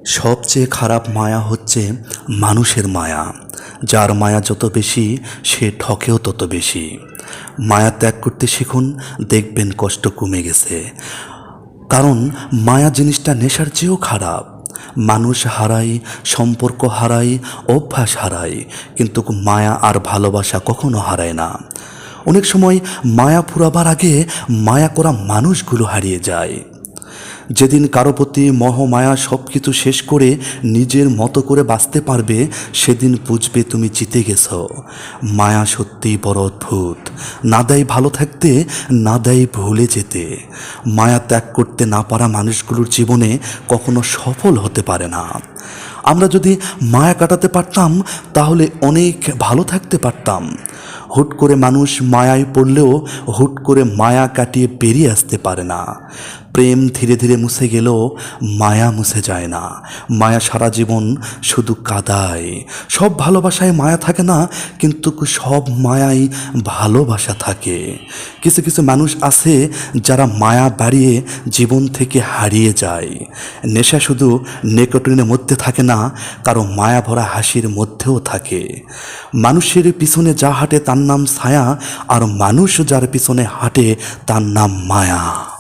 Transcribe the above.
সবচেয়ে খারাপ মায়া হচ্ছে মানুষের মায়া। যার মায়া যত বেশি সে ঠকেও তত বেশি। মায়া ত্যাগ করতে শিখুন, দেখবেন কষ্ট কমে গেছে। কারণ মায়া জিনিসটা নেশার চেয়েও খারাপ। মানুষ হারায়, সম্পর্ক হারায়, অভ্যাস হারায়, কিন্তু মায়া আর ভালোবাসা কখনো হারায় না। অনেক সময় মায়া ফুরাবার আগে মায়া করা মানুষগুলো হারিয়ে যায়। যেদিন কারো প্রতি মোহমায়া সব কিছু শেষ করে নিজের মতো করে বাঁচতে পারবে, সেদিন বুঝবে তুমি জিতে গেছো। মায়া সত্যিই বড় অদ্ভুত, না দেয় ভালো থাকতে, না দেয় ভুলে যেতে। মায়া ত্যাগ করতে না পারা মানুষগুলোর জীবনে কখনো সফল হতে পারে না। আমরা যদি মায়া কাটাতে পারতাম তাহলে অনেক ভালো থাকতে পারতাম। হুট করে মানুষ মায়ায় পড়লেও হুট করে মায়া কাটিয়ে বেরিয়ে আসতে পারে না। প্রেম ধীরে ধীরে মুছে গেলেও মায়া মুছে যায় না। মায়া সারা জীবন শুধু কাঁদায়। সব ভালোবাসায় মায়া থাকে না, কিন্তু সব মায়াই ভালোবাসা থাকে। কিছু কিছু মানুষ আছে যারা মায়া বাড়িয়ে জীবন থেকে হারিয়ে যায়। নেশা শুধু নিকোটিনের মধ্যে থাকে না, কারো মায়া ভরা হাসির মধ্যেও থাকে। মানুষের পিছনে যা হাঁটে তার নাম ছায়া, আর মানুষ যার পিছনে হাঁটে তার নাম মায়া।